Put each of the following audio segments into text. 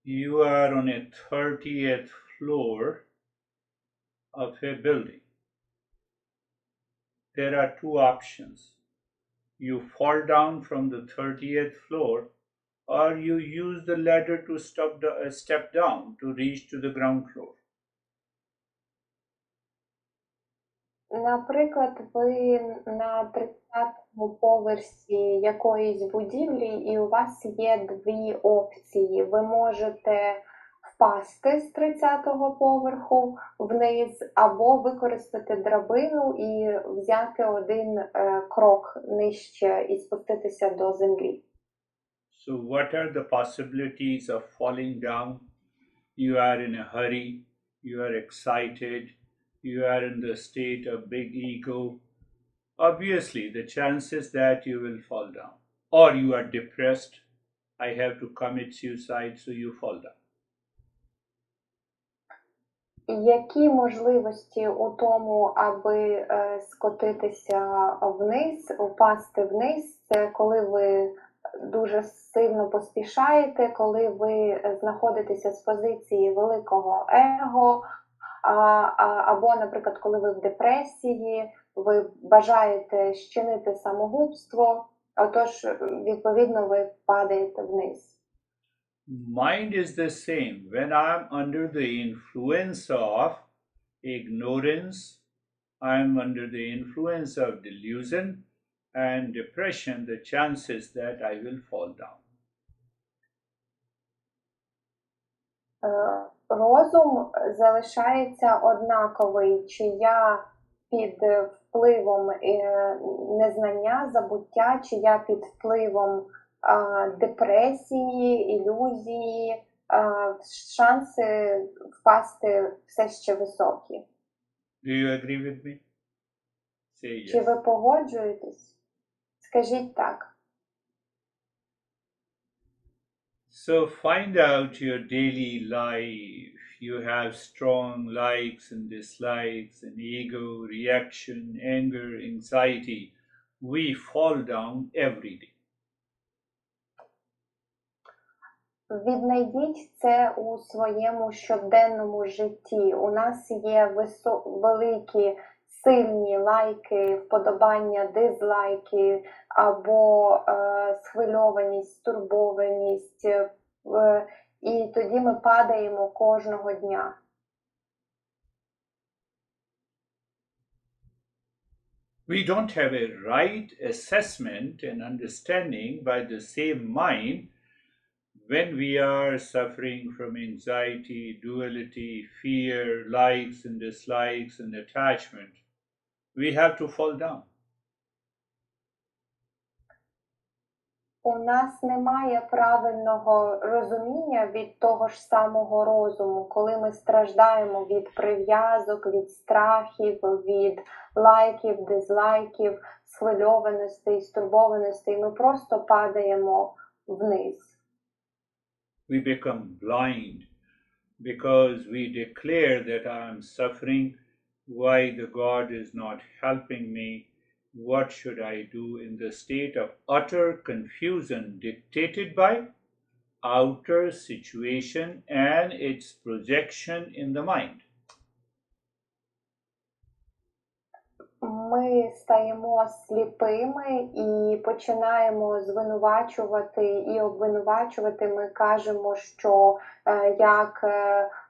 You are on a 30th floor of a building. There are two options. You fall down from the 30th floor, or you use the ladder to step down to reach to the ground floor. Наприклад, ви на 30-му поверсі якоїсь будівлі, і у вас є дві опції. Ви можете впасти з 30-го поверху вниз, або використати драбину і взяти один крок нижче і спуститися до землі. So, what are the possibilities of falling down? You are in a hurry, you are excited, you are in the state of big ego. Obviously, the chances that you will fall down, or you are depressed, I have to commit suicide, so you fall down. Які можливості у тому, аби скотитися вниз, упасти вниз, це коли ви дуже сильно поспішаєте, коли ви знаходитеся з позиції великого его, або, наприклад, коли ви в депресії, ви бажаєте щинити самогубство, отож, відповідно, ви падаєте вниз. Mind is the same. When I'm under the influence of ignorance, I'm under the influence of delusion and depression, the chances that I will fall down. Розум залишається однаковий, чи я під впливом незнання, забуття, чи я під впливом депресії, ілюзії, шанси впасти все ще високі. Do you agree with me? Say yes. Чи ви погоджуєтесь? Скажіть так. So find out your daily life. You have strong likes and dislikes and ego, reaction, anger, anxiety. We fall down every day. Віднайдіть це у своєму щоденному житті. У нас є великі, сильні лайки, вподобання, дизлайки, або схвильованість, стурбованість, і тоді ми падаємо кожного дня. We don't have a right assessment and understanding by the same mind when we are suffering from anxiety, duality, fear, likes and dislikes and attachment. We have to fall down. У нас немає правильного розуміння від того ж самого розуму, коли ми страждаємо від прив'язок, від страхів, від лайків, дизлайків, схвильованостей, стурбованостей. Ми просто падаємо вниз. We become blind because we declare that I am suffering, why the God is not helping me, what should I do, in the state of utter confusion dictated by outer situation and its projection in the mind. Ми стаємо сліпими і починаємо звинувачувати і обвинувачувати. Ми кажемо, що як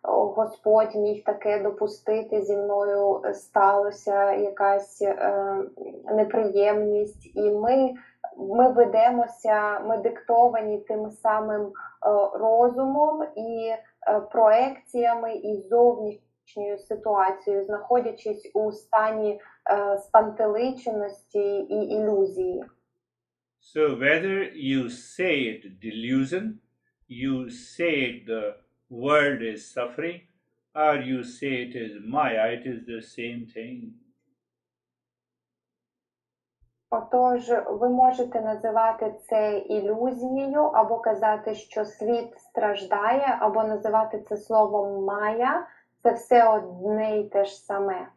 Господь міг таке допустити, зі мною сталося якась неприємність. І ми ведемося, ми диктовані тим самим розумом і проекціями і зовнішньою ситуацією, знаходячись у стані спантеличеності і ілюзії. So whether you say it delusion, you say it the world is suffering, or you say it is Maya, it is the same thing. Отож, ви можете називати це ілюзією, або казати, що світ страждає, або називати це словом Майя. Це все одне і те ж саме.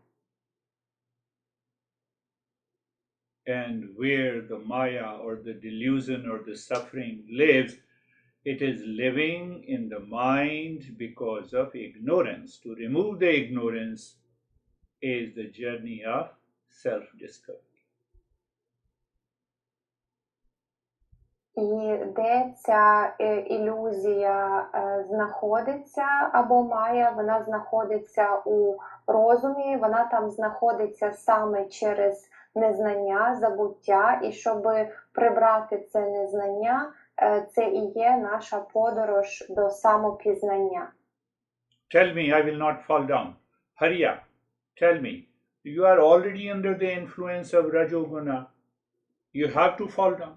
and where the Maya or the delusion or the suffering lives, it is living in the mind because of ignorance. To remove the ignorance is the journey of self-discovery. І де ця ілюзія знаходиться або має, вона знаходиться у розумі, вона там знаходиться саме через незнання, забуття, і щоб прибрати це незнання, це і є наша подорож до самопізнання. Tell me, I will not fall down. Hurry up. Tell me, you are already under the influence of Rajoguna. You have to fall down.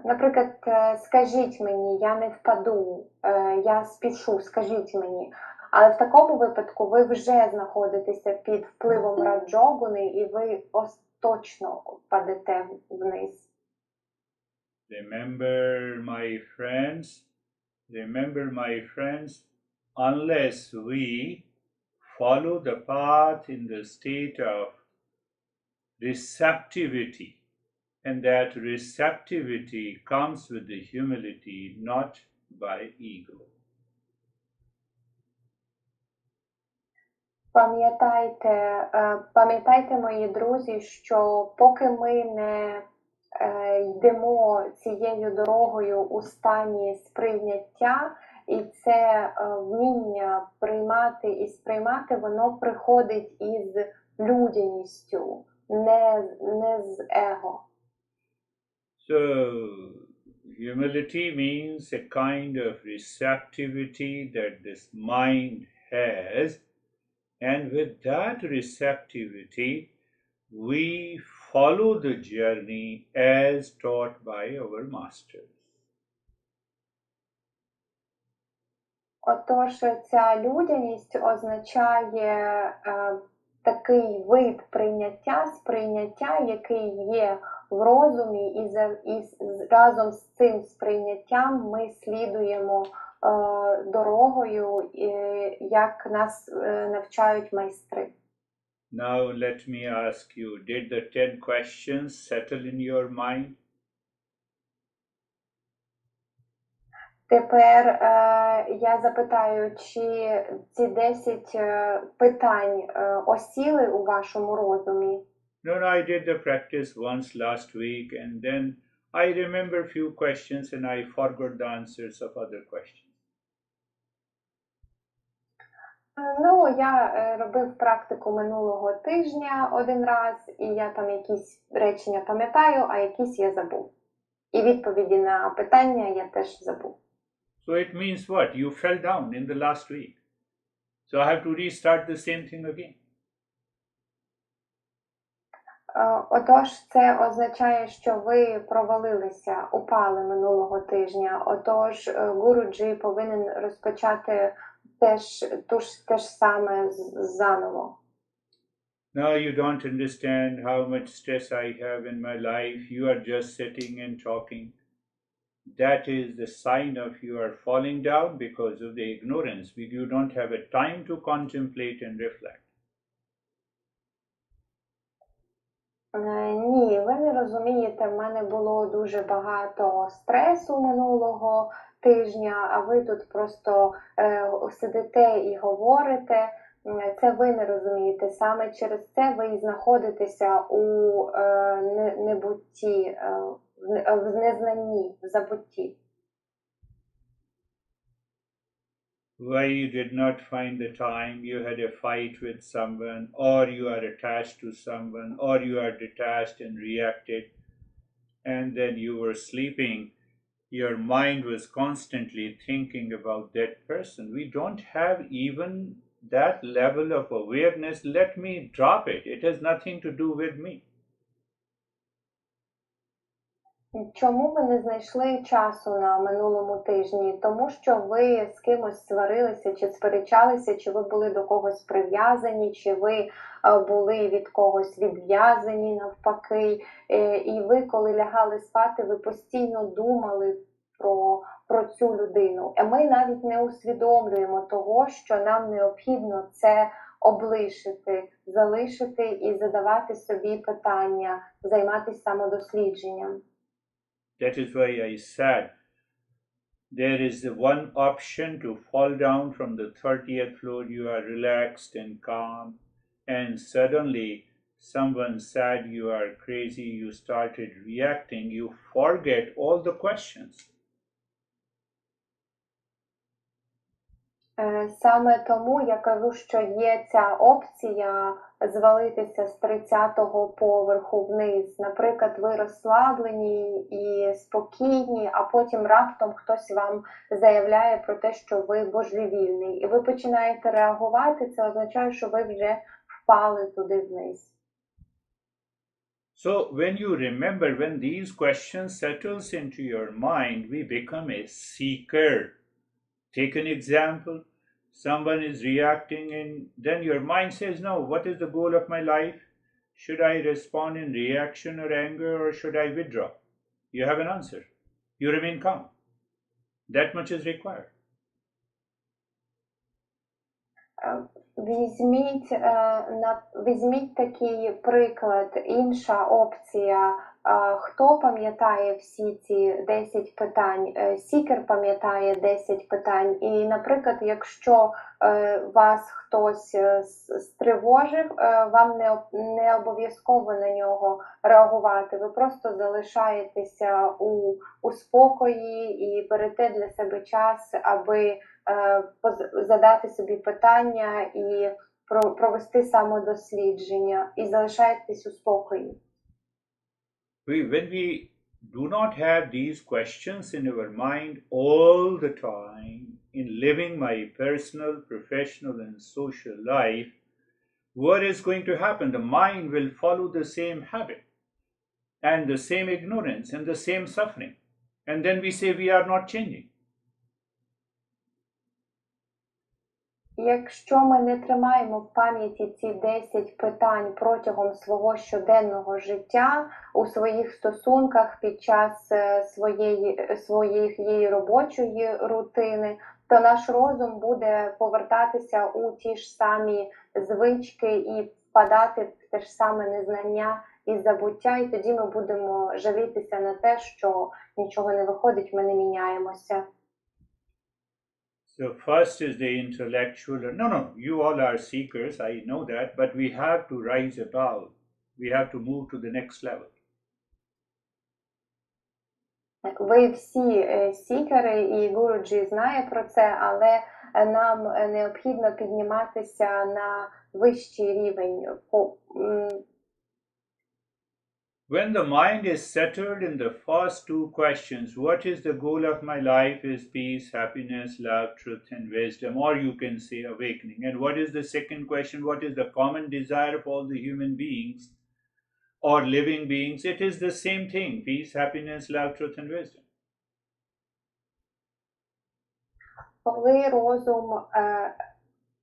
Наприклад, скажіть мені, я не впаду, я спішу, скажіть мені. Але в такому випадку ви вже знаходитеся під впливом раджогуни, і ви остаточно впадете вниз. Remember, my friends, unless we follow the path in the state of receptivity, and that receptivity comes with the humility, not by ego. Пам'ятайте, мої друзі, що поки ми не йдемо цією дорогою у стані сприйняття, і це вміння приймати і сприймати, воно приходить із людяністю, не з его. So, humility means a kind of receptivity that this mind has, and with that receptivity, we follow the journey as taught by our masters. Отож, ця людяність означає такий вид прийняття, сприйняття, який є в розумі, і разом з цим сприйняттям ми слідуємо дорогою, як нас навчають майстри. Now let me ask you, did the 10 questions settle in your mind? Тепер я запитаю, чи ці 10 питань осіли у вашому розумі? No, I did the practice once last week, and then I remember few questions and I forgot the answers of other questions. Ну, я робив практику минулого тижня один раз, і я там якісь речення пам'ятаю, а якісь я забув. І відповіді на питання я теж забув. So it means what? You fell down in the last week. So I have to restart the same thing again. Отож, це означає, що ви провалилися, упали минулого тижня. Отож, Гуруджі повинен розпочати те ж саме заново. Now you don't understand how much stress I have in my life. You are just sitting and talking. That is the sign of you are falling down because of the ignorance. You don't have a time to contemplate and reflect. Ні, ви не розумієте, в мене було дуже багато стресу минулого тижня, а ви тут просто сидите і говорите. Це ви не розумієте. Саме через це ви і знаходитеся у небутті, в незнанні, в забутті. Why you did not find the time, you had a fight with someone, or you are attached to someone, or you are detached and reacted, and then you were sleeping, your mind was constantly thinking about that person. We don't have even that level of awareness. Let me drop it. It has nothing to do with me. Чому ви не знайшли часу на минулому тижні? Тому що ви з кимось сварилися, чи сперечалися, чи ви були до когось прив'язані, чи ви були від когось відв'язані навпаки. І ви, коли лягали спати, ви постійно думали про цю людину. Ми навіть не усвідомлюємо того, що нам необхідно це облишити, залишити і задавати собі питання, займатися самодослідженням. That is why I said there is the one option to fall down from the 30th floor. You are relaxed and calm, and suddenly someone said you are crazy. You started reacting. You forget all the questions. Саме тому я кажу, що є ця опція звалитися з 30-го поверху вниз. Наприклад, ви розслаблені і спокійні, а потім раптом хтось вам заявляє про те, що ви божевільний. І ви починаєте реагувати, це означає, що ви вже впали туди вниз. So when you remember, when these questions settles into your mind, we become a seeker. Take an example. Someone is reacting and then your mind says, no, what is the goal of my life? Should I respond in reaction or anger, or should I withdraw? You have an answer. You remain calm. That much is required. Візьміть такий приклад, інша опція. Хто пам'ятає всі ці 10 питань? Сікер пам'ятає 10 питань. І, наприклад, якщо вас хтось стривожив, вам не обов'язково на нього реагувати. Ви просто залишаєтеся у спокої і берете для себе час, аби задати собі питання і провести самодослідження, і залишаєтесь у спокої. When we do not have these questions in our mind all the time, in living my personal, professional, and social life, what is going to happen? The mind will follow the same habit and the same ignorance and the same suffering. And then we say we are not changing. Якщо ми не тримаємо в пам'яті ці 10 питань протягом свого щоденного життя, у своїх стосунках під час своєї робочої рутини, то наш розум буде повертатися у ті ж самі звички і впадати в те ж саме незнання і забуття, і тоді ми будемо жалітися на те, що нічого не виходить, ми не міняємося. So first is the intellectual. No, you all are seekers, I know that, but we have to rise above. We have to move to the next level. Ви всі сікери, і Гуруджі знає про це, але нам необхідно підніматися на вищий рівень. When the mind is settled in the first two questions, what is the goal of my life is peace, happiness, love, truth, and wisdom, or you can say awakening. And what is the second question? What is the common desire of all the human beings or living beings? It is the same thing: peace, happiness, love, truth, and wisdom. Коли розум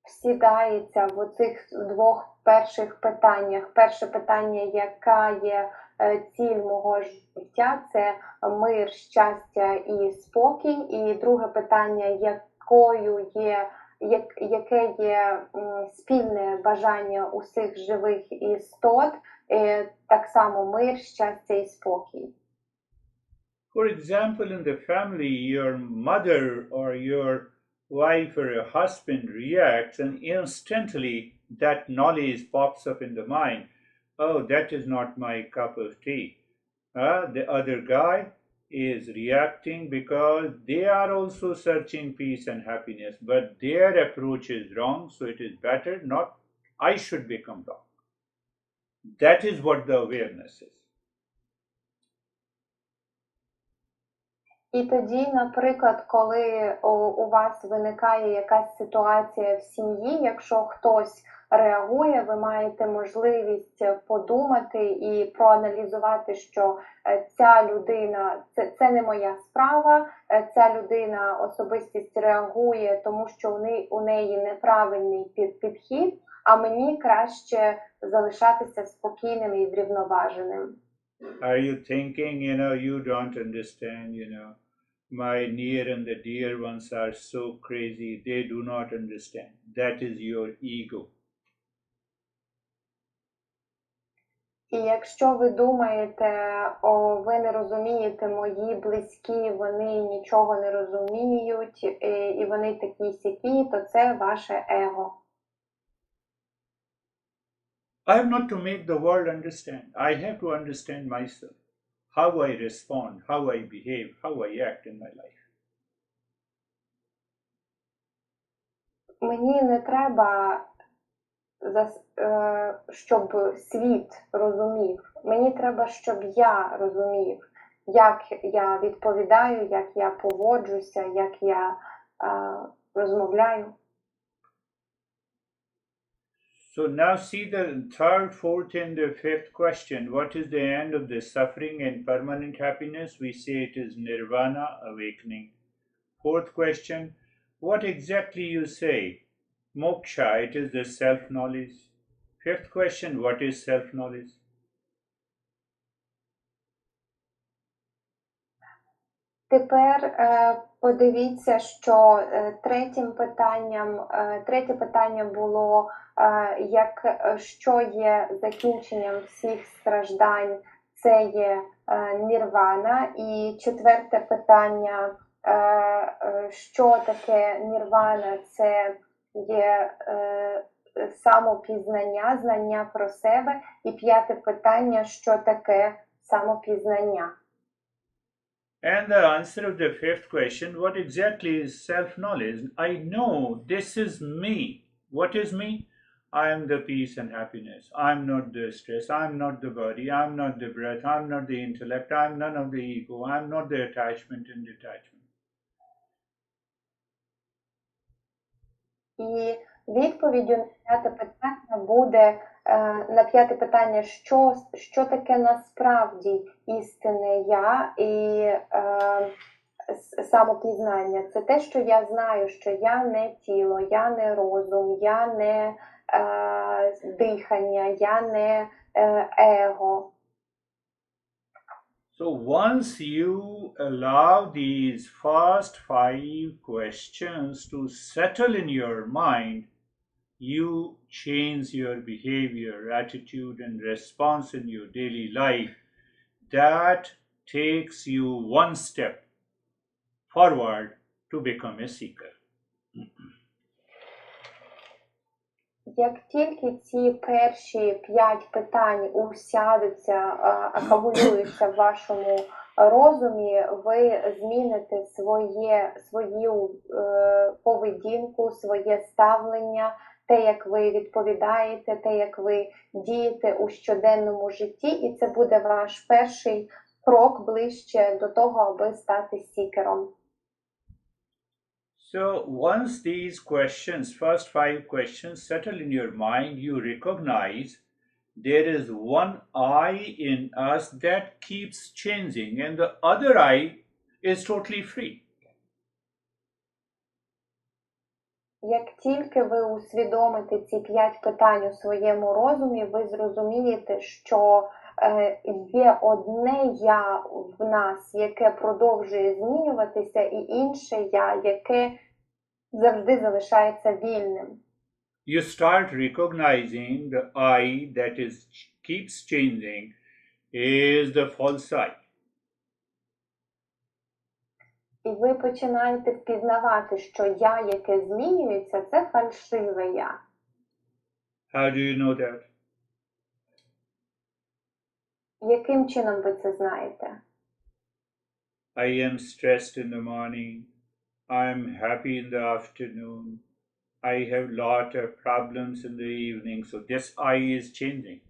всідається в оцих двох перших питаннях. Перше питання, яка є ціль мого життя, це мир, щастя і спокій. І друге питання, яке є спільне бажання усіх живих істот, так само мир, щастя і спокій. For example, in the family, your mother or your wife or a husband reacts, and instantly that knowledge pops up in the mind. Oh, that is not my cup of tea. The other guy is reacting because they are also searching peace and happiness, but their approach is wrong, so it is better not, I should become wrong. That is what the awareness is. І тоді, наприклад, коли у вас виникає якась ситуація в сім'ї, якщо хтось реагує, ви маєте можливість подумати і проаналізувати, що ця людина, це не моя справа, ця людина, особистість реагує, тому що у неї неправильний підхід, а мені краще залишатися спокійним і врівноваженим. Are you thinking, you don't understand, my near and the dear ones are so crazy, they do not understand. That is your ego. І якщо ви думаєте, ви не розумієте, мої близькі, вони нічого не розуміють, і вони такі-сякі, то це ваше его. I have not to make the world understand. I have to understand myself, how I respond, how I behave, how I act in my life. Мені не треба, щоб світ розумів. Мені треба, щоб я розумів, як я відповідаю, як я поводжуся, як я розмовляю. So now see the third, fourth, and the fifth question. What is the end of the suffering and permanent happiness? We say it is nirvana, awakening. Fourth question, what exactly you say? Moksha, it is the self-knowledge. Fifth question, what is self-knowledge? Тепер подивіться, що третє питання було, що є закінченням всіх страждань, це є нірвана. І четверте питання, що таке нірвана, це є самопізнання, знання про себе. І п'яте питання, що таке самопізнання. And the answer of the fifth question, what exactly is self-knowledge? I know this is me. What is me? I am the peace and happiness. I'm not the stress. I'm not the body. I'm not the breath. I'm not the intellect. I'm none of the ego. I'm not the attachment and detachment. І відповіддю на п'яте питання буде, на п'яте питання, що таке насправді істинне я і самопізнання. Це те, що я знаю, що я не тіло, я не розум, я не дихання, я не его. So once you allow these first 5 questions to settle in your mind, you change your behavior, attitude, and response in your daily life. That takes you one step forward to become a seeker. Як тільки ці перші 5 питань усядуться, акумулюються в вашому розумі, ви зміните свою поведінку, своє ставлення, те, як ви відповідаєте, те, як ви дієте у щоденному житті, і це буде ваш перший крок ближче до того, аби стати сікером. So once these questions, first 5 questions, settle in your mind, you recognize there is one I in us that keeps changing and the other I is totally free. Як тільки ви усвідомите ці 5 питань у своєму розумі, ви зрозумієте, що є одне я в нас, яке продовжує змінюватися, і інше я, яке завжди залишається вільним. You start recognizing the I that keeps changing is the false I. І ви починаєте впізнавати, що я, яке змінюється, це фальшиве я. How do you know that? Яким чином ви це знаєте? I am stressed in the morning. I am happy in the afternoon. I have lot of problems in the evening. So this I is changing.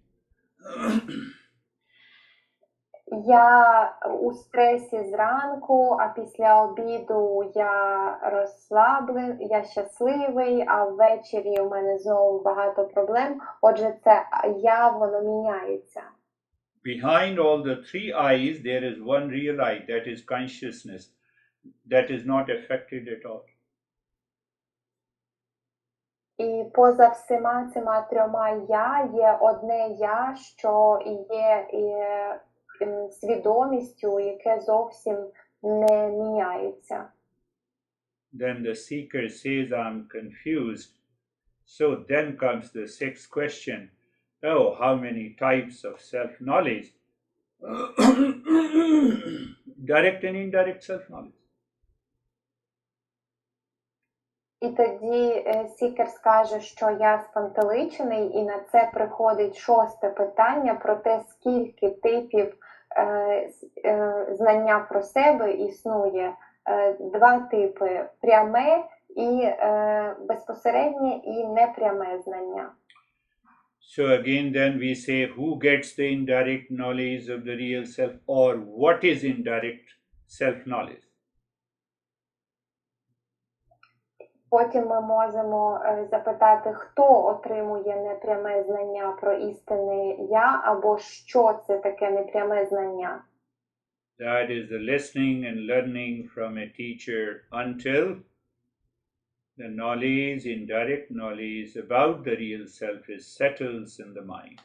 Я у стресі зранку, а після обіду я щасливий, а ввечері у мене знову багато проблем. Отже, це воно міняється. Behind all the 3 I's, there is one real I, that is consciousness, that is not affected at all. І поза всіма цими 3 є одне я, що є свідомістю, яке зовсім не міняється. Then the seeker says, I'm confused. So then comes the 6th question. Oh, how many types of self-knowledge. Direct and indirect self-knowledge. І тоді Сікер скаже, що я спантеличений, і на це приходить шосте питання про те, скільки типів знання про себе існує. Два типи – пряме і безпосереднє і непряме знання. So again then we say who gets the indirect knowledge of the real self, or what is indirect self-knowledge? Потім ми можемо запитати, хто отримує непряме знання про істинне я, або що це таке непряме знання. That is the listening and learning from a teacher until the knowledge, indirect knowledge about the real self is settles in the mind.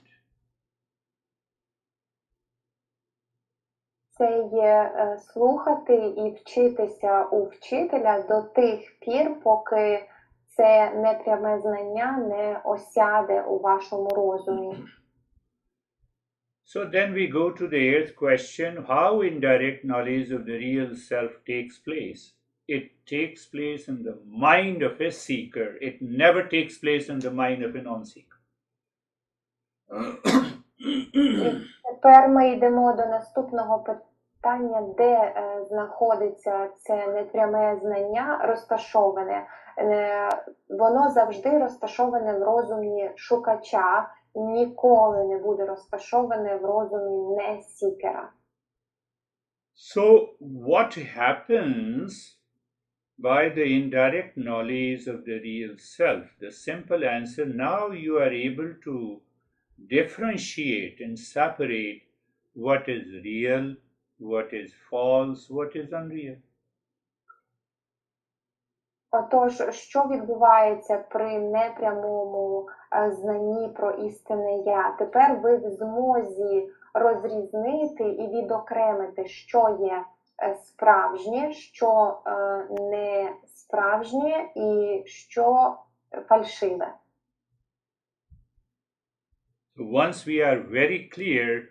Це є слухати і вчитися у вчителя до тих пір, поки це непряме знання не осяде у вашому розумі. So then we go to the eighth question, how indirect knowledge of the real self takes place. It takes place in the mind of a seeker. It never takes place in the mind of a non-seeker. Тепер ми йдемо до наступного питання, де знаходиться це непряме знання розташоване. Воно завжди розташоване в розумі шукача, ніколи не буде розташоване в розумі не сікера. So what happens by the indirect knowledge of the real self? The simple answer, now you are able to differentiate and separate what is real, what is false, what is unreal. Отож, що відбувається при непрямому знанні про істинне я? Тепер ви в змозі розрізнити і відокремити, що є справжнє, що не справжнє і що фальшиве. Once we are very clear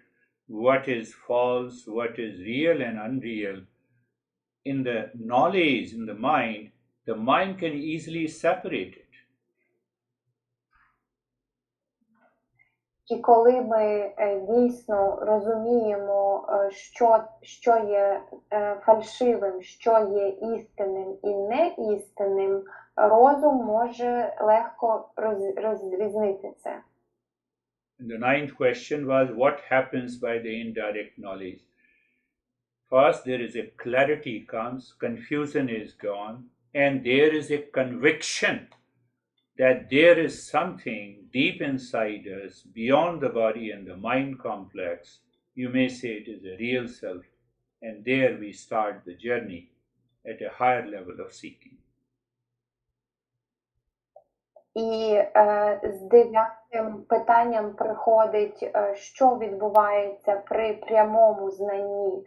what is false, what is real and unreal, in the knowledge, in the mind can easily separate it. І коли ми дійсно розуміємо, що є фальшивим, що є істинним і неістинним, розум може легко розрізнити це. And the ninth question was, what happens by the indirect knowledge? First, there is a clarity comes, confusion is gone, and there is a conviction that there is something deep inside us, beyond the body and the mind complex. You may say it is a real self, and there we start the journey at a higher level of seeking. І з дев'ятим питанням приходить, що відбувається при прямому знанні.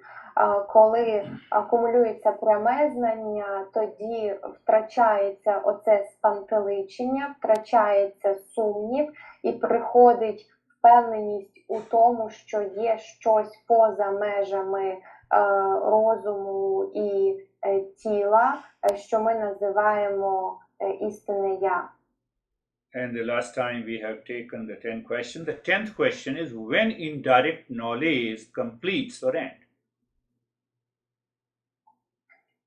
Коли акумулюється пряме знання, тоді втрачається оце спантеличення, втрачається сумнів і приходить впевненість у тому, що є щось поза межами розуму і тіла, що ми називаємо істинне я. And the last time we have taken the 10th question. The 10th question is when indirect knowledge completes or ends.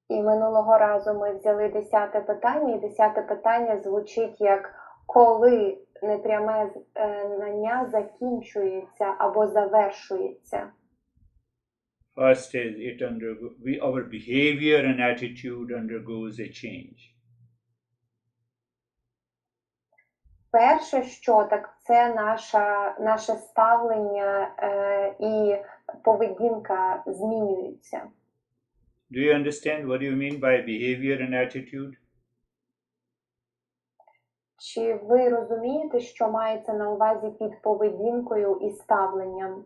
І минулого разу ми взяли 10-те питання, і 10-те питання звучить як коли непряме знання закінчується або завершується. First is our behavior and attitude undergoes a change. Перше, що так, це наше ставлення і поведінка змінюються. Do you understand what you mean by behavior and attitude? Чи ви розумієте, що мається на увазі під поведінкою і ставленням?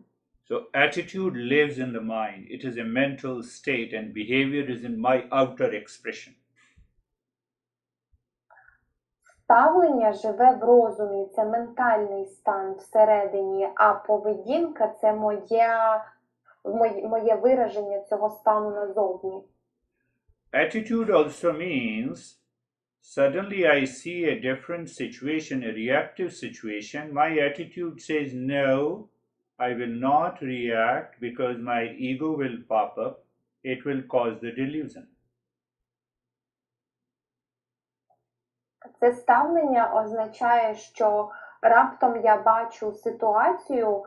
So attitude lives in the mind. It is a mental state, and behavior is in my outer expression. ставлення живе в розумі, це ментальний стан всередині, а поведінка – це моє вираження цього стану назовні. Attitude also means suddenly I see a different situation, a reactive situation. My attitude says, no, I will not react because my ego will pop up. It will cause the delusion. Це ставлення означає, що раптом я бачу ситуацію,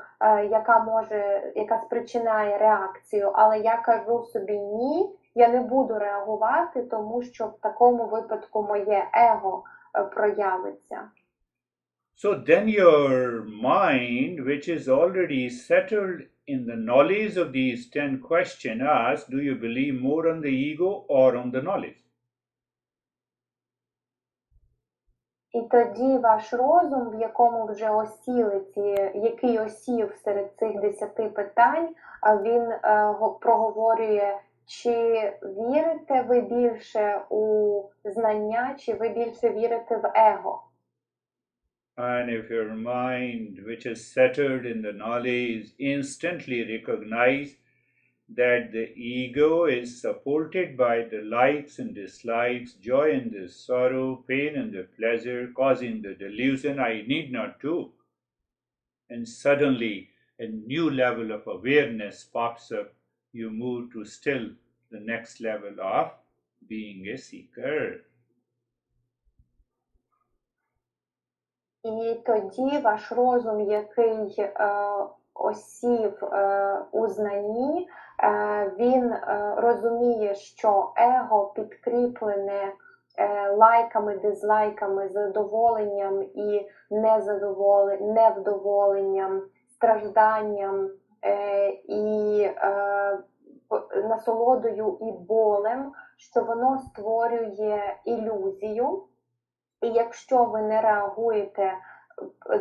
яка спричиняє реакцію, але я кажу собі ні, я не буду реагувати, тому що в такому випадку моє его проявиться. So then your mind, which is already settled in the knowledge of these 10 questions, asks, do you believe more on the ego or on the knowledge? І тоді ваш розум, в якому вже який осів серед цих 10 питань, він проговорює, чи вірите ви більше у знання, чи ви більше вірите в его. And if your mind, which is settled in the knowledge, instantly recognize that the ego is supported by the likes and dislikes, joy and the sorrow, pain and the pleasure, causing the delusion, I need not do. And suddenly a new level of awareness pops up. You move to still the next level of being a seeker. І тоді ваш розум, який осів у знанні, він розуміє, що его підкріплене лайками, дизлайками, задоволенням і невдоволенням, стражданням і насолодою і болем, що воно створює ілюзію. І якщо ви не реагуєте,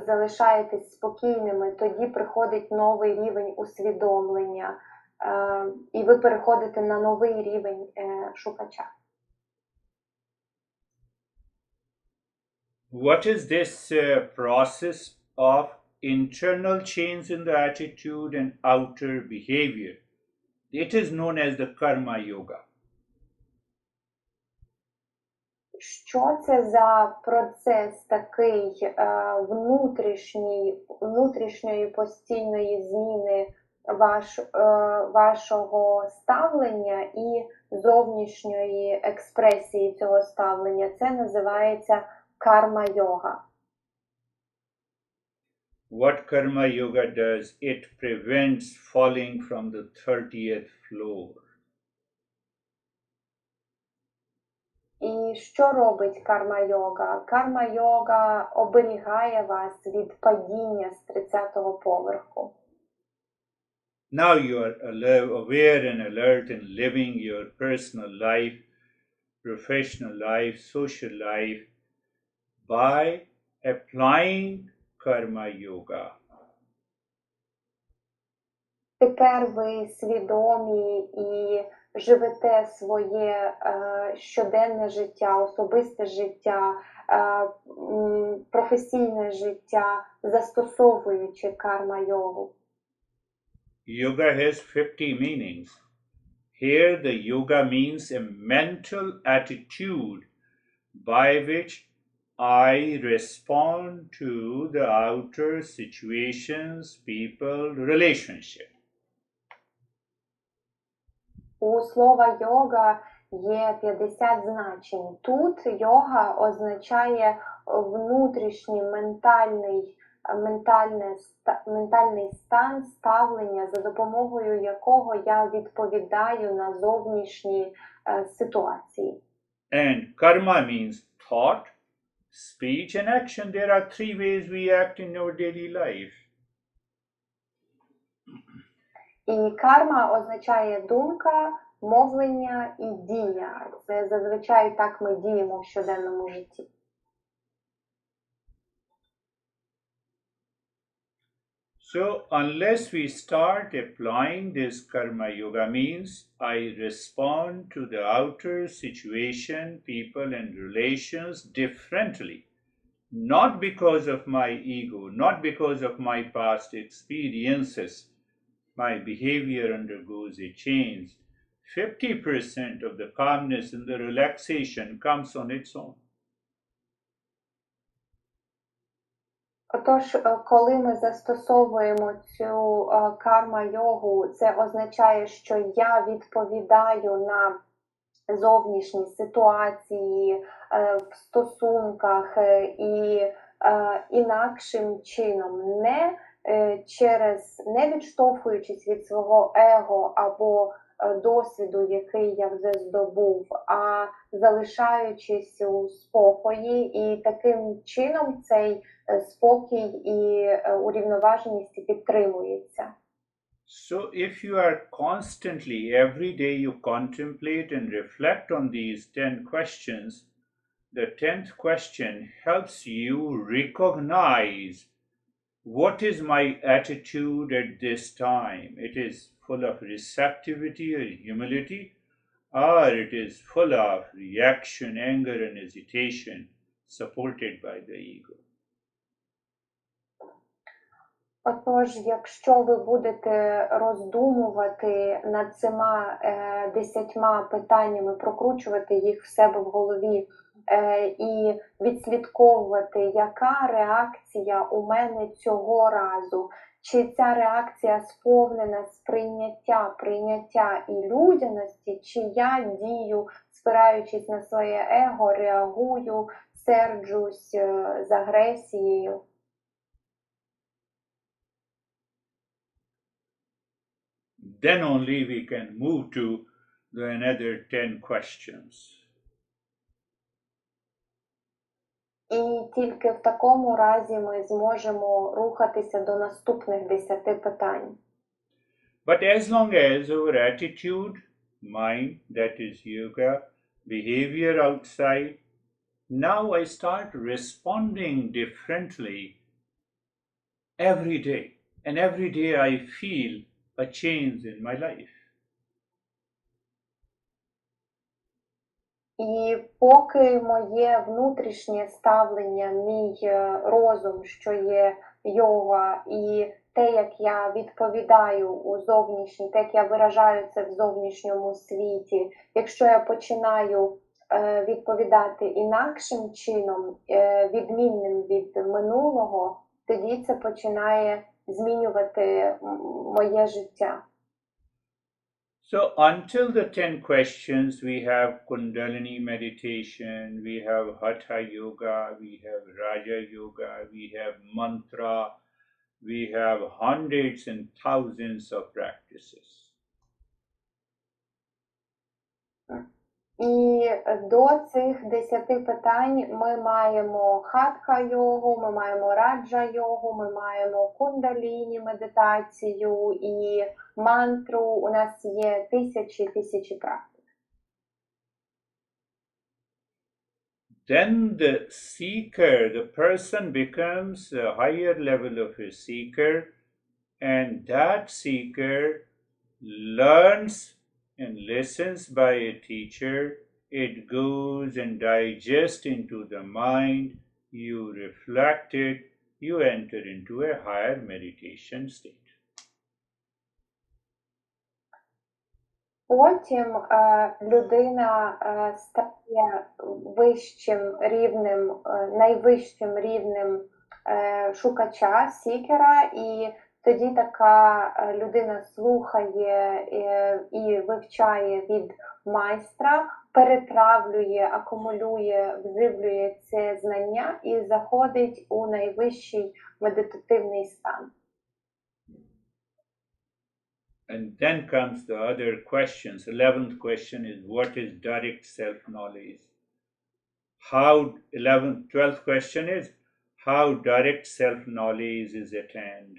залишаєтесь спокійними, тоді приходить новий рівень усвідомлення, і ви переходите на новий рівень шукача. What is this process of internal change in the attitude and outer behavior? It is known as the karma yoga. Що це за процес такий внутрішньої постійної зміни вашого ставлення і зовнішньої експресії цього ставлення? Це називається карма-йога. What karma yoga does, it prevents falling from the 30th floor. І що робить карма-йога? Карма-йога оберігає вас від падіння з 30-го поверху. Now you are aware and alert in living your personal life, professional life, social life by applying karma yoga. Тепер ви свідомі і живете своє щоденне життя, особисте життя, професійне життя, застосовуючи карма-йогу. Yoga has 50 meanings. Here the yoga means a mental attitude by which I respond to the outer situations, people, relationship. У слова йога є 50 значень. Тут йога означає внутрішній ментальний стан ставлення, за допомогою якого я відповідаю на зовнішні ситуації. And karma means thought, speech and action. There are 3 ways we act in our daily life. І карма означає думка, мовлення і дія. Це зазвичай так ми діємо в щоденному житті. So unless we start applying this karma yoga means I respond to the outer situation, people and relations differently. not because of my ego, not because of my past experiences. My behavior undergoes a change. 50% of the calmness and the relaxation comes on its own. Отож, коли ми застосовуємо цю карма-йогу, це означає, що я відповідаю на зовнішні ситуації в стосунках і інакшим чином, не відштовхуючись від свого его або досвіду, який я вже здобув, а залишаючись у спокої, і таким чином цей спокій і урівноваженість підтримується. So if you are constantly, every day you contemplate and reflect on these 10 questions, the 10th question helps you recognize what is my attitude at this time. It is full of receptivity or humility, or it is full of reaction, anger, and hesitation, supported by the ego. Отож, якщо ви будете роздумувати над цими 10 питаннями, прокручувати їх в себе в голові і відслідковувати, яка реакція у мене цього разу, чи ця реакція сповнена прийняття і людяності, чи я дію, спираючись на своє его, реагую, серджусь з агресією. Then only we can move to the another 10 questions. І тільки в такому разі ми зможемо рухатися до наступних 10 питань. But as long as our attitude, mind, that is yoga, behavior outside, now I start responding differently every day. And every day I feel a change in my life. І поки моє внутрішнє ставлення, мій розум, що є йога, і те, як я відповідаю у зовнішній, те, як я виражаю це в зовнішньому світі, якщо я починаю відповідати інакшим чином, відмінним від минулого, тоді це починає змінювати моє життя. So until the 10 questions, we have kundalini meditation, we have hatha yoga, we have raja yoga, we have mantra, we have hundreds and thousands of practices. І до цих 10 питань ми маємо хатха-йогу, ми маємо раджа-йогу, ми маємо кундаліні медитацію і мантру. У нас є тисячі практик. Then the seeker, the person becomes a higher level of a seeker, and that seeker learns and listens by a teacher. It goes and digests into the mind, you reflect it, you enter into a higher meditation state. Потім людина стає вищим рівнем, найвищим рівнем шукача, сікера, і тоді така людина слухає і вивчає від майстра, перетравлює, акумулює, вживлює це знання і заходить у найвищий медитативний стан. And then comes the other questions. 11th question is, what is direct self-knowledge? 12th question is, how direct self-knowledge is attained?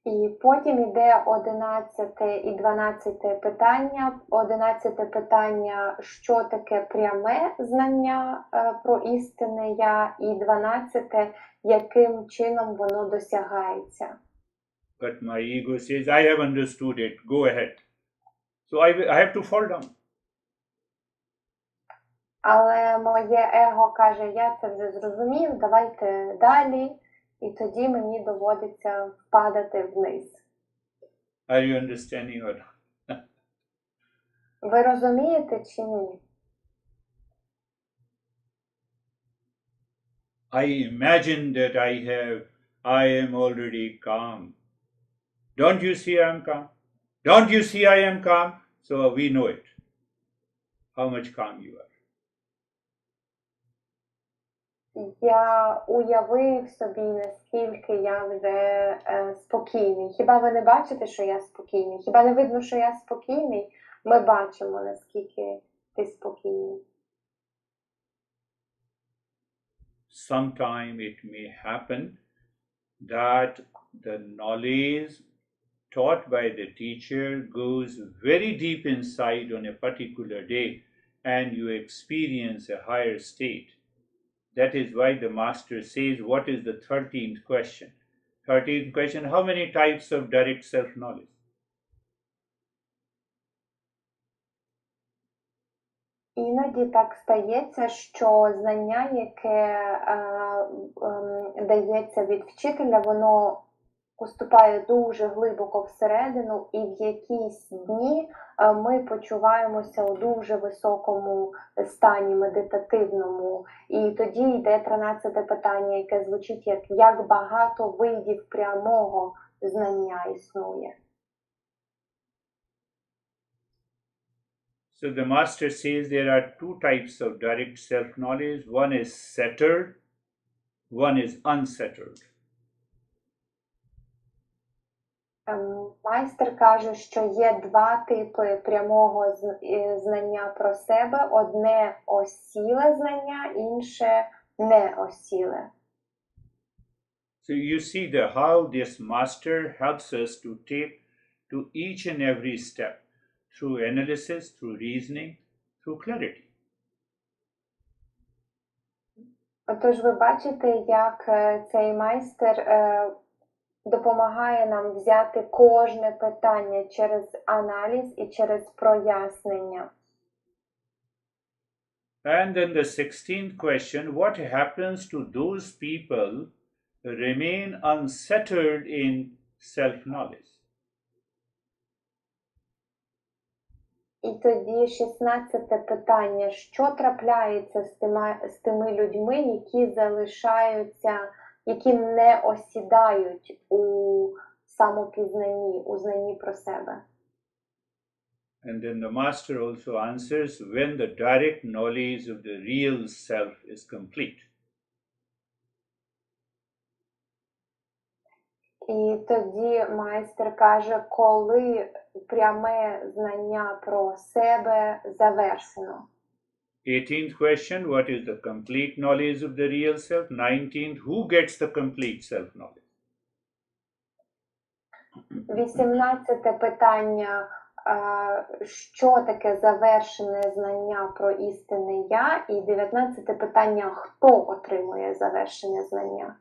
І потім іде 11 і 12 питання. 11 питання, що таке пряме знання про істинне я, і 12, яким чином воно досягається. But my ego says, I have understood it, go ahead. So I have to fall down. Але моє его каже, я це вже зрозумів, давайте далі, і тоді мені доводиться впадати вниз. Are you understanding or not? Ви розумієте чи ні? I imagine that I am already calm. Don't you see I am calm? Don't you see I am calm? So we know it, how much calm you are. Я уявив собі, наскільки я вже спокійний. Хіба ви не бачите, що я спокійний? Хіба не видно, що я спокійний? Ми бачимо, наскільки ти спокійний. Sometime it may happen that the knowledge taught by the teacher goes very deep inside on a particular day and you experience a higher state. That is why the master says, what is the 13th question? 13th question, how many types of direct self-knowledge? Іноді так стається, що знання, яке дається від вчителя, воно поступає дуже глибоко всередину, і в якісь дні ми почуваємося у дуже високому стані медитативному. І тоді йде 13-те питання, яке звучить як багато видів прямого знання існує. So the master says there are two types of direct self-knowledge. One is settled, one is unsettled. Майстер каже, що є два типи прямого знання про себе. Одне осіле знання, інше неосіле. So you see how this master helps us to take to each and every step through analysis, through reasoning, through clarity. Отож ви бачите, як цей майстер допомагає нам взяти кожне питання через аналіз і через прояснення. And then the 16th question, what happens to those people who remain unsettled in self-knowledge? І тоді 16-те питання, що трапляється з тими людьми, які залишаються, які не осідають у самопізнанні, у знанні про себе. And then the master also answers when the direct knowledge of the real self is complete. І тоді майстер каже, коли пряме знання про себе завершено. 18th question, what is the complete knowledge of the real self? 19th, who gets the complete self-knowledge? 18-те питання, що таке завершене знання про істинне я, і 19-те питання, хто отримує завершене знання.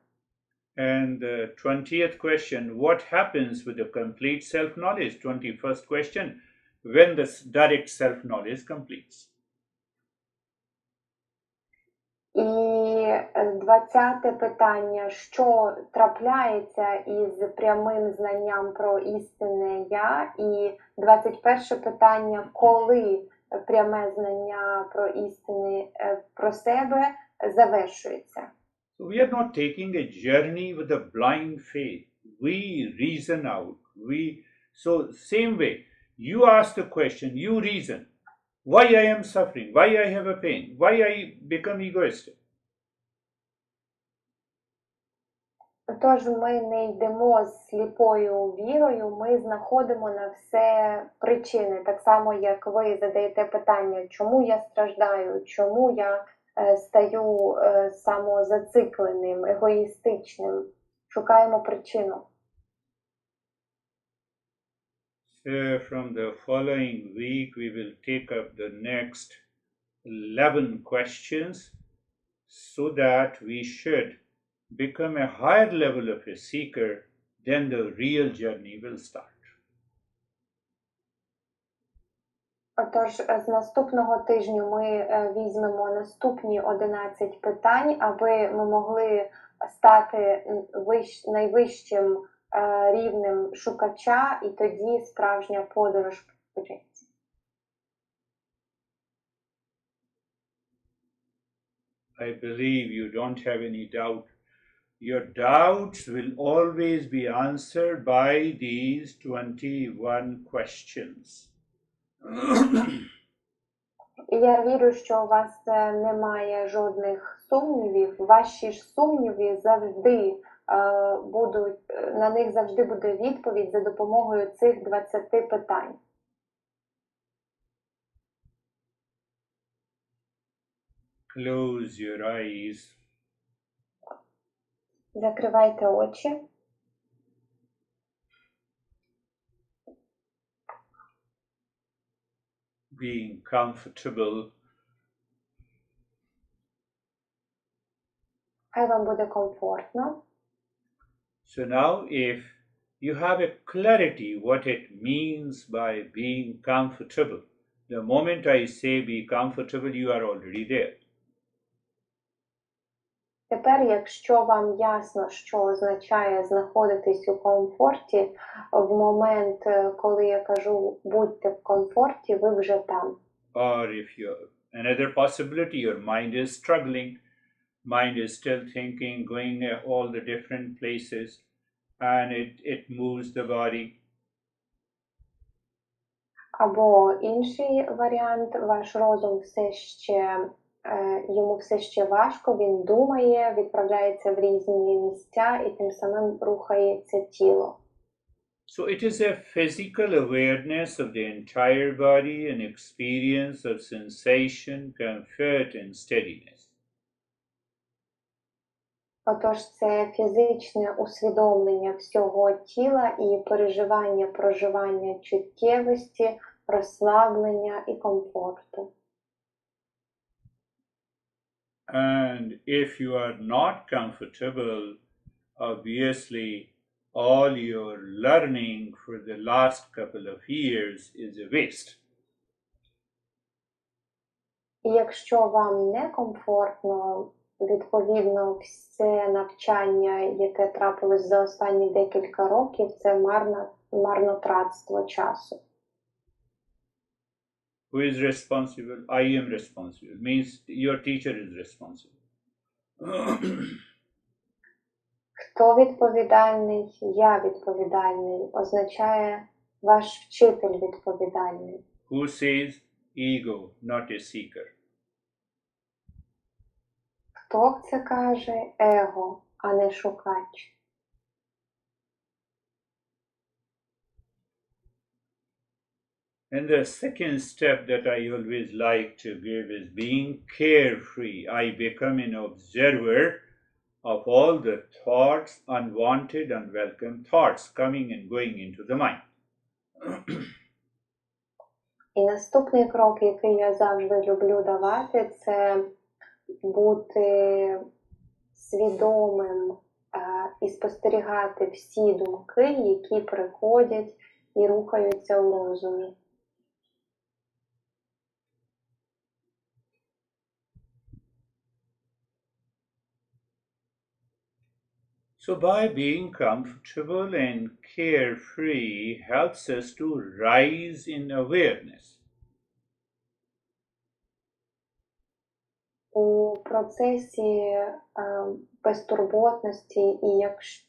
And the 20th question, what happens with the complete self-knowledge? 21st question, when the direct self-knowledge completes. І 20-те питання, що трапляється із прямим знанням про істинне я, і 21-те питання, коли пряме знання про істини про себе завершується. So we are not taking a journey with a blind faith. We reason out. So same way, you ask the question, you reason. Why I am suffering? Why I have a pain? Why I become egoistic? Тож ми не йдемо з сліпою вірою, ми знаходимо на все причини. Так само, як ви задаєте питання, чому я страждаю, чому я стаю самозацикленим, егоїстичним. Шукаємо причину. So from the following week, we will take up the next 11 questions so that we should become a higher level of a seeker, then the real journey will start. Отож, з наступного тижня ми візьмемо наступні 11 питань, аби ми могли стати найвищим рівнем шукача, і тоді справжня подорож почнеться. I believe you don't have any doubt. Your doubts will always be answered by these 21 questions. І я вірю, що у вас немає жодних сумнівів. Ваші ж сумніви завжди на них завжди буде відповідь за допомогою цих 20 питань. Close your eyes. Закривайте очі. Being comfortable. Хай вам буде комфортно. So now if you have a clarity what it means by being comfortable, the moment I say be comfortable, you are already there. Тепер, якщо вам ясно, що означає знаходитись у комфорті, в момент, коли я кажу «будьте в комфорті», ви вже там. Or if you're another possibility, your mind is struggling, mind is still thinking, going all the different places, and it moves the body. Або інший варіант, ваш розум йому все ще важко, він думає, відправляється в різні місця і тим самим рухається тіло. So it is a physical awareness of the entire body, an experience of sensation, comfort and steadiness. Отож, це фізичне усвідомлення всього тіла і проживання чуттєвості, розслаблення і комфорту. And if you are not comfortable, obviously all your learning for the last couple of years is a waste. І якщо вам не комфортно, відповідно, все навчання, яке трапилось за останні декілька років, це марнотратство часу. Who is responsible? I am responsible. Means your teacher is responsible. Хто відповідальний? Я відповідальний. Означає, ваш вчитель відповідальний. Who says ego, not a seeker? Хто це каже? Его, а не шукач. And the second step that I always like to give is being carefree. I become an observer of all the thoughts, unwanted, unwelcome thoughts coming and going into the mind. І наступний крок, який я завжди люблю давати, це бути свідомим і спостерігати всі думки, які приходять і рухаються у розумі. So by being comfortable and carefree helps us to rise in awareness. У процесі безтурботності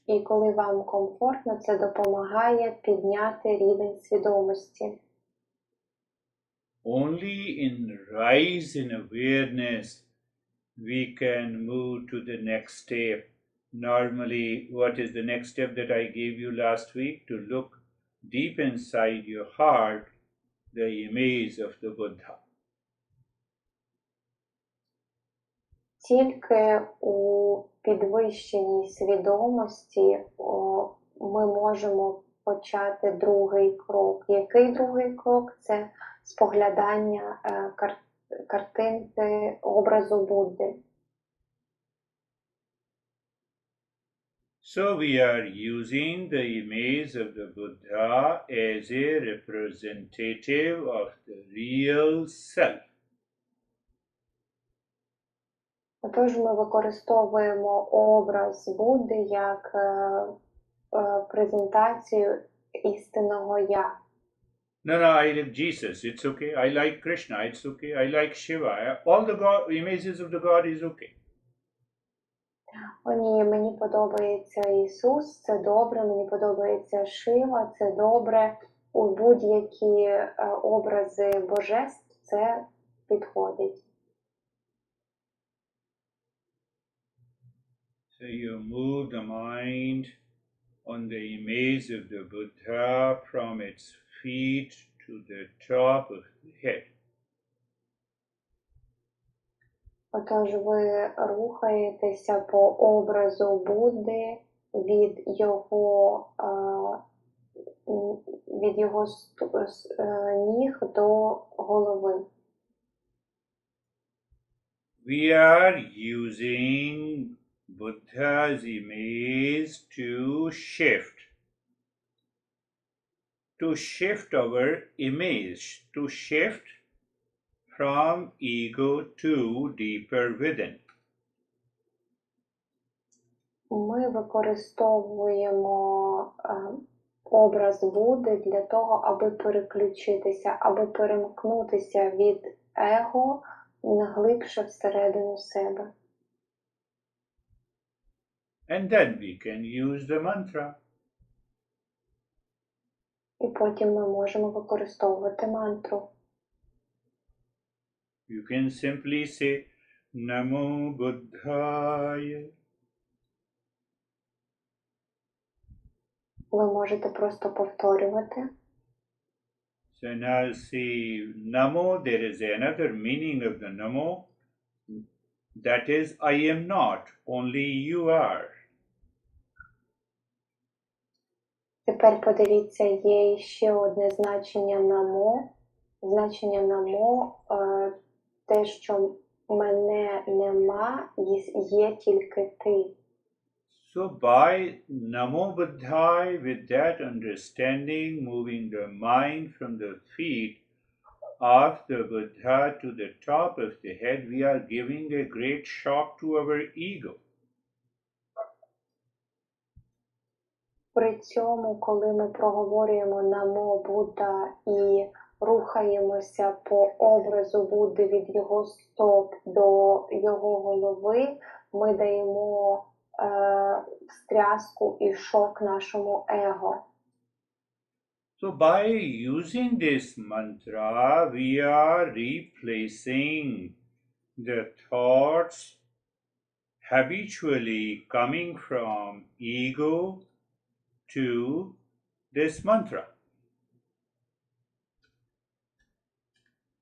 і коли вам комфортно, це допомагає підняти рівень свідомості. Only in rise in awareness we can move to the next step. Normally, what is the next step that I gave you last week? To look deep inside your heart, the image of the Buddha. Тільки у підвищеній свідомості ми можемо почати другий крок. Який другий крок? Це споглядання картинки образу Будди. So we are using the image of the Buddha as a representative of the real self. Тож ми використовуємо образ Будди як презентацію істинного я. No, I like Jesus, it's okay. I like Krishna, it's okay. I like Shiva. All the images of the God is okay. О, ні, мені подобається Ісус, це добре, мені подобається Шива, це добре. У будь-які образи божеств це підходить. So you move the mind on the image of the Buddha from its feet to the top of the head. Отож ви рухаєтеся по образу Будди від його ніг до голови. We are using Buddha's image to shift our image, to shift from ego to deeper within. Ми використовуємо образ Будди для того, аби переключитися, аби перемкнутися від его глибше всередину себе. And then we can use the mantra. І потім ми можемо використовувати мантру. You can simply say, Namo Buddhaya. Ви можете просто повторювати. So now see, Namo, there is another meaning of the Namo. That is, I am not, only you are. Тепер подивіться, є ще одне значення намо. Значення намо – те, що мене нема, є тільки ти. So by Namo Buddhaya, with that understanding, moving the mind from the feet of the Buddha to the top of the head, we are giving a great shock to our ego. При цьому, коли ми проговорюємо намо Будда і рухаємося по образу Будди від його стоп до його голови, ми даємо встряску і шок нашому его. So by using this mantra, we are replacing the thoughts habitually coming from ego to this mantra.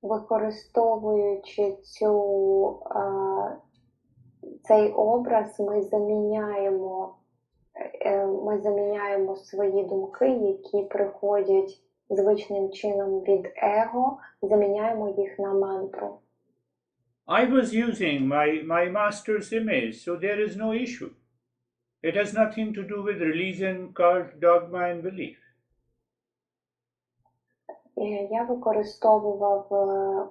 Використовуючи цей образ, ми заміняємо свої думки, які приходять звичним чином від его, заміняємо їх на мантру. I was using my master's image, so there is no issue. It has nothing to do with religion, cult, dogma and belief. Я використовував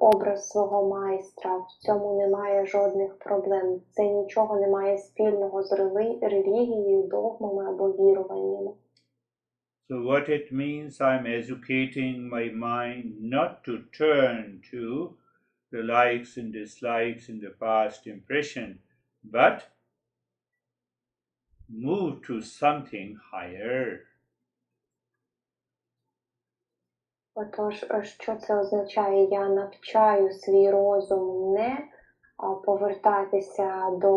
образ свого майстра, в цьому немає жодних проблем. Це нічого не має спільного з релігією, догмами або віруваннями. So what it means, I'm educating my mind not to turn to the likes and dislikes in the past impression, but move to something higher. Отож, що це означає? Я навчаю свій розум не повертатися до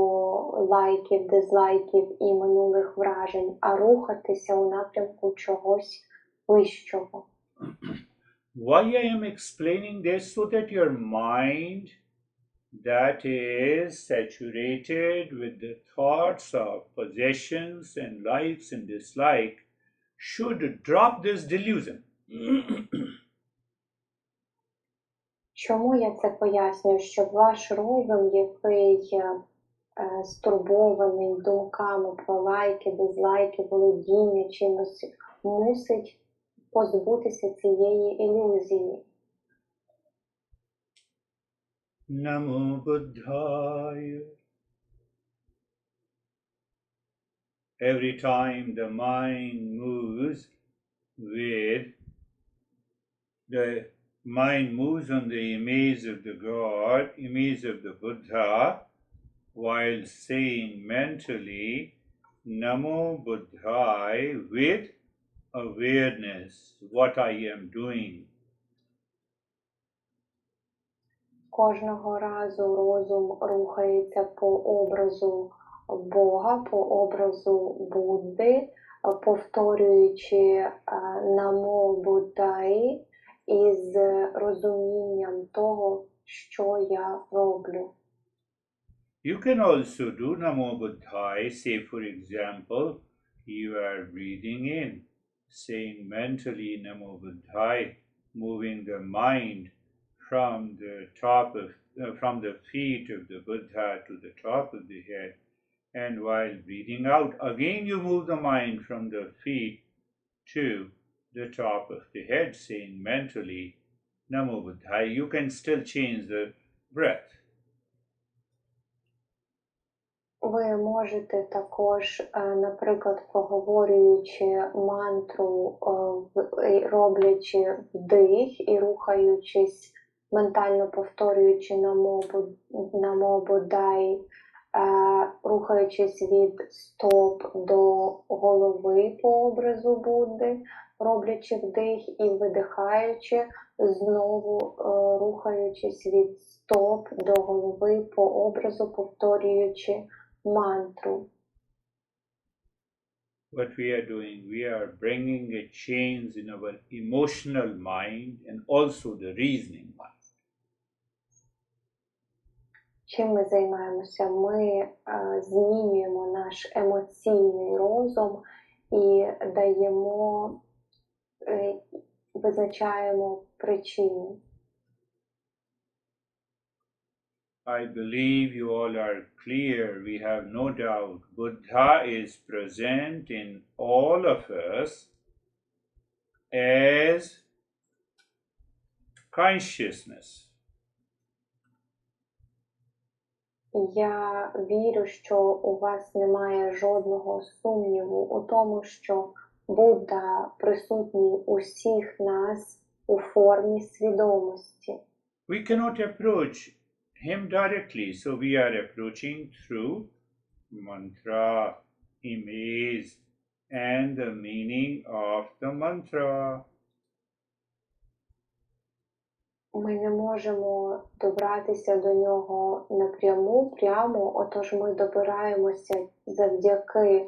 лайків, дизлайків і минулих вражень, а рухатися у напрямку чогось вищого. Why I am explaining this? So that your mind that is saturated with the thoughts of possessions and likes and dislike should drop this delusion. Чому я це пояснюю? Щоб ваш розум, який стурбований думками про лайки, дизлайки, володіння чимось, мусить позбутися цієї ілюзії. Namo Buddhaya. Every time the mind moves on the image of the God, image of the Buddha, while saying mentally Namo Buddhaya with awareness, what I am doing. Кожного разу розум рухається по образу Бога, по образу Будди, повторюючи Намо Буддаї із розумінням того, що я роблю. You can also do Namo Buddhaya, say for example, you are breathing in, saying mentally Namo Buddhaya, moving the mind from the feet of the Buddha to the top of the head, and while breathing out, again you move the mind from the feet to the top of the head, saying mentally Namo Buddhaya. You can still change the breath. Ви можете також, наприклад, проговорюючи мантру, роблячи вдих і рухаючись, ментально повторюючи Намо Буддаї, рухаючись від стоп до голови по образу Будди, роблячи вдих і видихаючи, знову рухаючись від стоп до голови по образу, повторюючи мантру. What we are doing, we are bringing a change in our emotional mind and also the reasoning mind. Чим ми займаємося? Ми змінюємо наш емоційний розум і визначаємо причини. I believe you all are clear. We have no doubt. Buddha is present in all of us as consciousness. Я вірю, що у вас немає жодного сумніву у тому, що Будда присутній у всіх нас у формі свідомості. We cannot approach him directly, so we are approaching through mantra, image, and the meaning of the mantra. Ми не можемо добратися до нього напряму, прямо, отож ми добираємося завдяки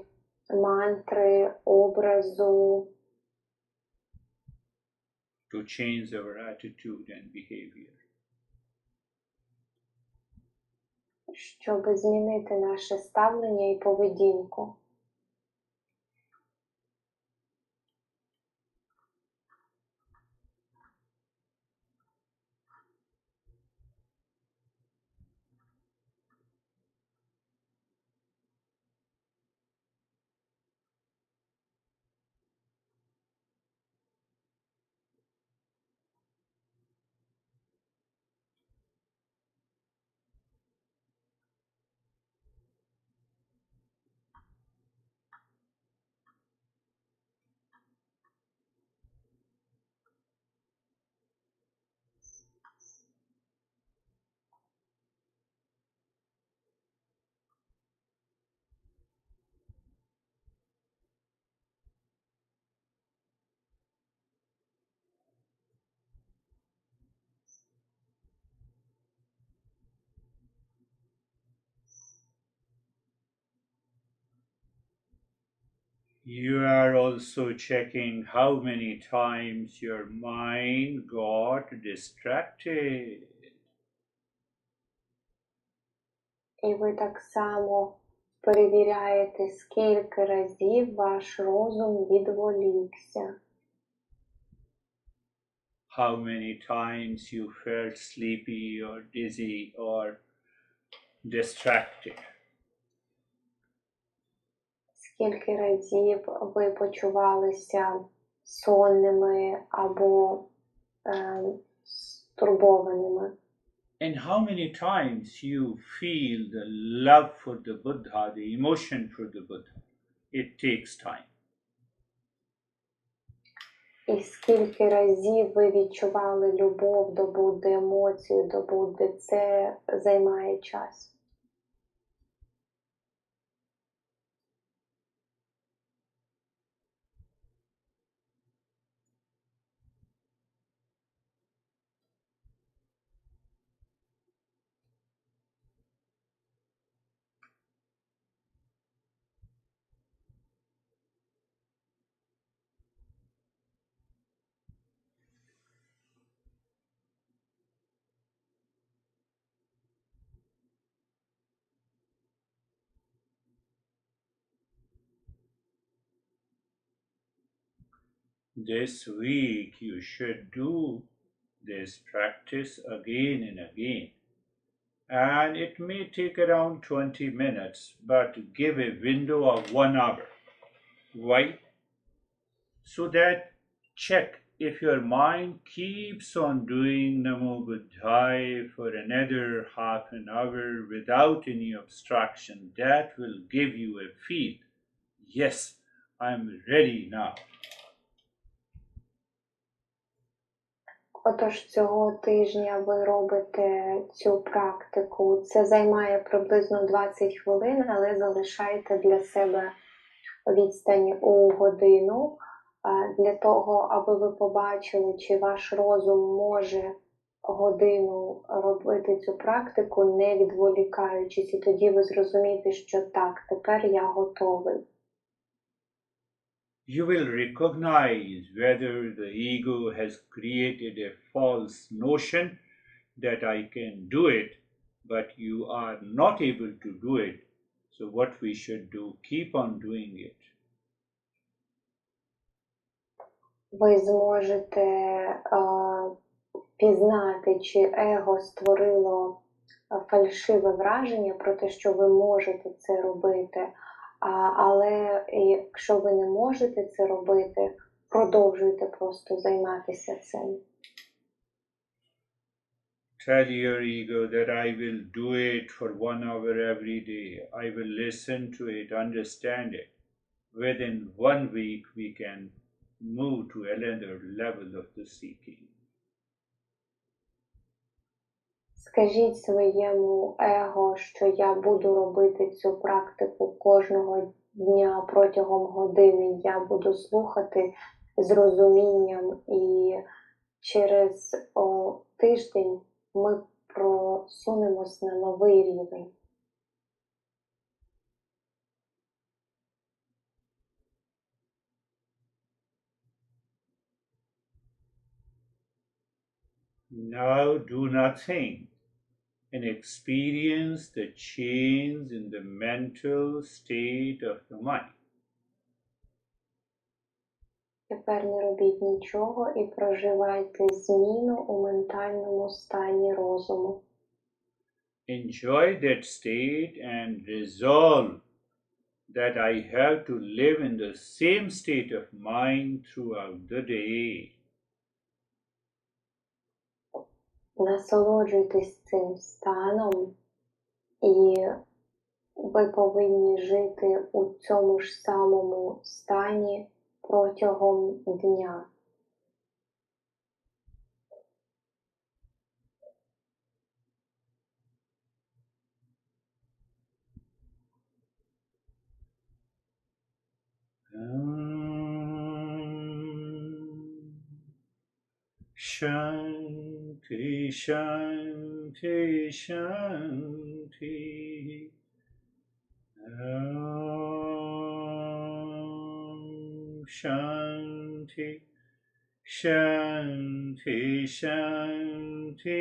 мантри, образу. To change our attitude and behavior. Щоб змінити наше ставлення і поведінку. You are also checking how many times your mind got distracted. І ви так само перевіряєте, скільки разів ваш розум відволікся. How many times you felt sleepy or dizzy or distracted. скільки разів ви почувалися сонними або стурбованими. And how many times you feel the love for the Buddha, the emotion for the Buddha. It takes time. І скільки разів ви відчували любов до Будди, емоцію до Будди, це займає час. This week you should do this practice again and again. And it may take around 20 minutes, but give a window of 1 hour. Why? So that check if your mind keeps on doing Namo Buddhaya for another half an hour without any obstruction, that will give you a feel. Yes, I'm ready now. Отож, цього тижня ви робите цю практику. Це займає приблизно 20 хвилин, але залишайте для себе відстань у годину, для того, аби ви побачили, чи ваш розум може годину робити цю практику, не відволікаючись, і тоді ви зрозумієте, що так, тепер я готовий. You will recognize whether the ego has created a false notion that I can do it, but you are not able to do it. So what we should do, keep on doing it. Ви зможете пізнати, чи его створило фальшиве враження про те, що ви можете це робити. Але якщо ви не можете це робити, продовжуйте просто займатися цим. Tell your ego that I will do it for 1 hour every day. I will listen to it, understand it. Within 1 week, we can move to another level of the seeking. Скажіть своєму его, що я буду робити цю практику кожного дня протягом години. Я буду слухати з розумінням, і через тиждень ми просунемось на новий рівень. Now do nothing and experience the change in the mental state of the mind. Тепер не робіть нічого і проживайте зміну у ментальному стані розуму. Enjoy that state and resolve that I have to live in the same state of mind throughout the day. Насолоджуйтесь цим станом, і ви повинні жити у цьому ж самому стані протягом дня. Shanti, Shanti, Shanti. Shanti, Shanti, Shanti.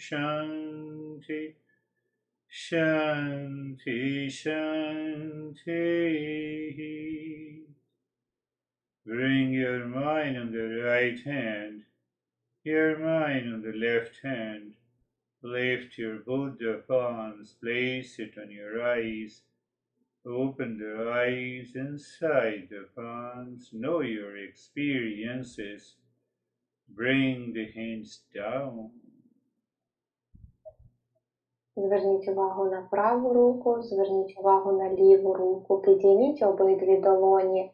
Shanti, Shanti, Shanti. Bring your mind on the right hand Your mind on the left hand. Lift your both the palms, place it on your eyes. Open the eyes inside the palms. Know your experiences. Bring the hands down. Зверніть увагу на праву руку, зверніть увагу на ліву руку, підійміть обидві долоні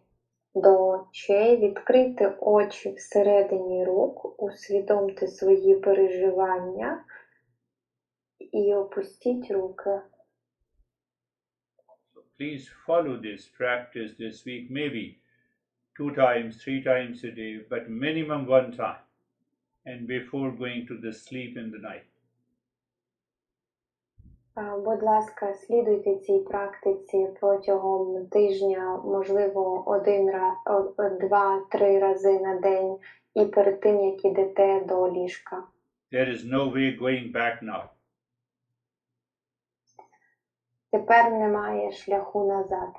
до очей, відкрийте очі всередині рук, усвідомте свої переживання і опустіть руки. So please follow this practice this week, maybe 2 times, 3 times a day, but minimum 1 time, and before going to the sleep in the night. Будь ласка, слідуйте цій практиці протягом тижня, можливо, 2-3 рази на день і перед тим, як ідете до ліжка. There is no way going back now. Тепер немає шляху назад.